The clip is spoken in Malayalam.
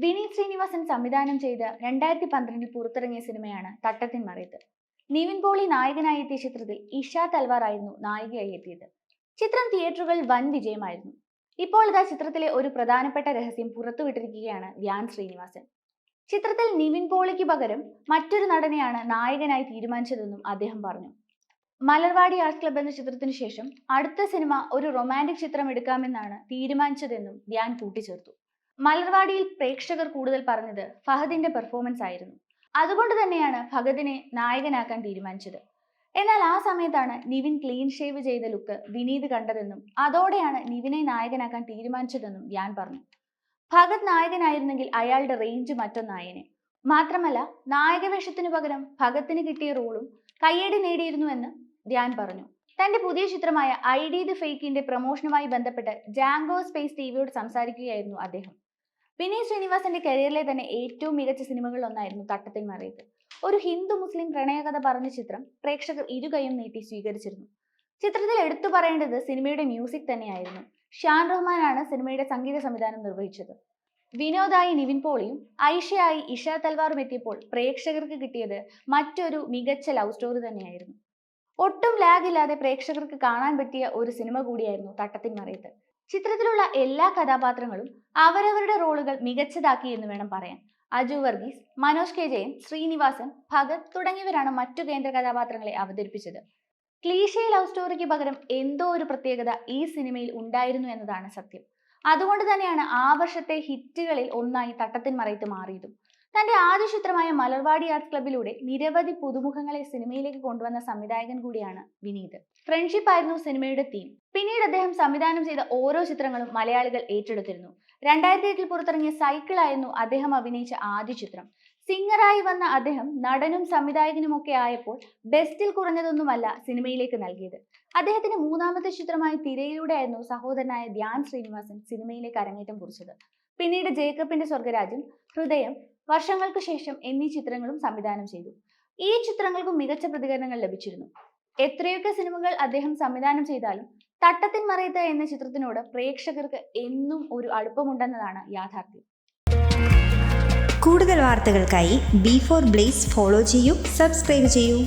വിനീത് ശ്രീനിവാസൻ സംവിധാനം ചെയ്ത 2012 പുറത്തിറങ്ങിയ സിനിമയാണ് തട്ടത്തിൻ മറയത്ത്. നിവിൻ പോളി നായകനായി എത്തിയ ചിത്രത്തിൽ ഇഷ തൽവാർ ആയിരുന്നു നായികയായി എത്തിയത്. ചിത്രം തിയേറ്ററുകളിൽ വൻ വിജയമായിരുന്നു. ഇപ്പോൾ ഇതാ ചിത്രത്തിലെ ഒരു പ്രധാനപ്പെട്ട രഹസ്യം പുറത്തുവിട്ടിരിക്കുകയാണ് ധ്യാൻ ശ്രീനിവാസൻ. ചിത്രത്തിൽ നിവിൻ പോളിക്ക് പകരം മറ്റൊരു നടനെയാണ് നായകനായി തീരുമാനിച്ചതെന്നും അദ്ദേഹം പറഞ്ഞു. മലർവാടി ആർട്സ് ക്ലബ് എന്ന ചിത്രത്തിനു ശേഷം അടുത്ത സിനിമ ഒരു റൊമാൻറ്റിക് ചിത്രം എടുക്കാമെന്നാണ് തീരുമാനിച്ചതെന്നും ധ്യാൻ കൂട്ടിച്ചേർത്തു. മലർവാടിയിൽ പ്രേക്ഷകർ കൂടുതൽ പറഞ്ഞത് ഫഹദിന്റെ പെർഫോമൻസ് ആയിരുന്നു. അതുകൊണ്ട് തന്നെയാണ് ഫഹദിനെ നായകനാക്കാൻ തീരുമാനിച്ചത്. എന്നാൽ ആ സമയത്താണ് നിവിൻ ക്ലീൻ ഷേവ് ചെയ്ത ലുക്ക് വിനീത് കണ്ടതെന്നും അതോടെയാണ് നിവിനെ നായകനാക്കാൻ തീരുമാനിച്ചതെന്നും ധ്യാൻ പറഞ്ഞു. ഫഹദ് നായകനായിരുന്നെങ്കിൽ അയാളുടെ റേഞ്ച് മറ്റൊന്നായേനെ. മാത്രമല്ല നായകവേഷത്തിനു പകരം ഫഹദിന് കിട്ടിയ റോളും കയ്യടി നേടിയിരുന്നുവെന്ന് ധ്യാൻ പറഞ്ഞു. തന്റെ പുതിയ ചിത്രമായ ID ദി ഫേക്കിന്റെ പ്രൊമോഷനുമായി ബന്ധപ്പെട്ട് ജാങ്കോ സ്പേസ് ടിവിയോട് സംസാരിക്കുകയായിരുന്നു അദ്ദേഹം. വിനീത് ശ്രീനിവാസന്റെ കരിയറിലെ തന്നെ ഏറ്റവും മികച്ച സിനിമകളിലൊന്നായിരുന്നു തട്ടത്തിൻ മറയത്ത്. ഒരു ഹിന്ദു മുസ്ലിം പ്രണയകഥ പറഞ്ഞ ചിത്രം പ്രേക്ഷകർ ഇരുകൈയും നീട്ടി സ്വീകരിച്ചിരുന്നു. ചിത്രത്തിൽ എടുത്തു പറയേണ്ടത് സിനിമയുടെ മ്യൂസിക് തന്നെയായിരുന്നു. ഷാൻ റഹ്മാനാണ് സിനിമയുടെ സംഗീത സംവിധാനം നിർവഹിച്ചത്. വിനോദായി നിവിൻ പോളിയും ഐഷയായി ഇഷ തൽവാറും എത്തിയപ്പോൾ പ്രേക്ഷകർക്ക് കിട്ടിയത് മറ്റൊരു മികച്ച ലവ് സ്റ്റോറി തന്നെയായിരുന്നു. ഒട്ടും ലാഗ് ഇല്ലാതെ പ്രേക്ഷകർക്ക് കാണാൻ പറ്റിയ ഒരു സിനിമ കൂടിയായിരുന്നു തട്ടത്തിൻ മറയത്ത്. ചിത്രത്തിലുള്ള എല്ലാ കഥാപാത്രങ്ങളും അവരവരുടെ റോളുകൾ മികച്ചതാക്കി എന്ന് വേണം പറയാൻ. അജു വർഗീസ്, മനോജ് കെ ജയൻ, ശ്രീനിവാസൻ, ഭഗത് തുടങ്ങിയവരാണ് മറ്റു കേന്ദ്ര കഥാപാത്രങ്ങളെ അവതരിപ്പിച്ചത്. ക്ലീഷേ ലവ് സ്റ്റോറിക്ക് പകരം എന്തോ ഒരു പ്രത്യേകത ഈ സിനിമയിൽ ഉണ്ടായിരുന്നു എന്നതാണ് സത്യം. അതുകൊണ്ട് തന്നെയാണ് ആ വർഷത്തെ ഹിറ്റുകളിൽ ഒന്നായി തട്ടത്തിൻ മറയത്ത് മാറിയതും. തന്റെ ആദ്യ ചിത്രമായ മലർവാടി ആർട്സ് ക്ലബിലൂടെ നിരവധി പുതുമുഖങ്ങളെ സിനിമയിലേക്ക് കൊണ്ടുവന്ന സംവിധായകൻ കൂടിയാണ് വിനീത്. ഫ്രണ്ട്ഷിപ്പ് ആയിരുന്നു സിനിമയുടെ തീം. പിന്നീട് അദ്ദേഹം സംവിധാനം ചെയ്ത ഓരോ ചിത്രങ്ങളും മലയാളികൾ ഏറ്റെടുത്തിരുന്നു. 2008 പുറത്തിറങ്ങിയ സൈക്കിൾ ആയിരുന്നു അദ്ദേഹം അഭിനയിച്ച ആദ്യ ചിത്രം. സിംഗറായി വന്ന അദ്ദേഹം നടനും സംവിധായകനുമൊക്കെ ആയപ്പോൾ ബെസ്റ്റിൽ കുറഞ്ഞതൊന്നുമല്ല സിനിമയിലേക്ക് നൽകിയത്. അദ്ദേഹത്തിന്റെ മൂന്നാമത്തെ ചിത്രമായ തിരയിലൂടെ ആയിരുന്നു സഹോദരനായ ധ്യാൻ ശ്രീനിവാസൻ സിനിമയിലേക്ക് അരങ്ങേറ്റം കുറിച്ചത്. പിന്നീട് ജേക്കബിന്റെ സ്വർഗരാജ്യം, ഹൃദയം, വർഷങ്ങൾക്ക് ശേഷം എന്നീ ചിത്രങ്ങളും സംവിധാനം ചെയ്തു. ഈ ചിത്രങ്ങൾക്കും മികച്ച പ്രതികരണങ്ങൾ ലഭിച്ചിരുന്നു. എത്രയൊക്കെ സിനിമകൾ അദ്ദേഹം സംവിധാനം ചെയ്താലും തട്ടത്തിൻ മറയത്ത് എന്ന ചിത്രത്തിനോട് പ്രേക്ഷകർക്ക് എന്നും ഒരു അടുപ്പമുണ്ടെന്നതാണ് യാഥാർത്ഥ്യം. കൂടുതൽ വാർത്തകൾക്കായി B4 Blaze ഫോളോ ചെയ്യൂ, സബ്സ്ക്രൈബ് ചെയ്യൂ.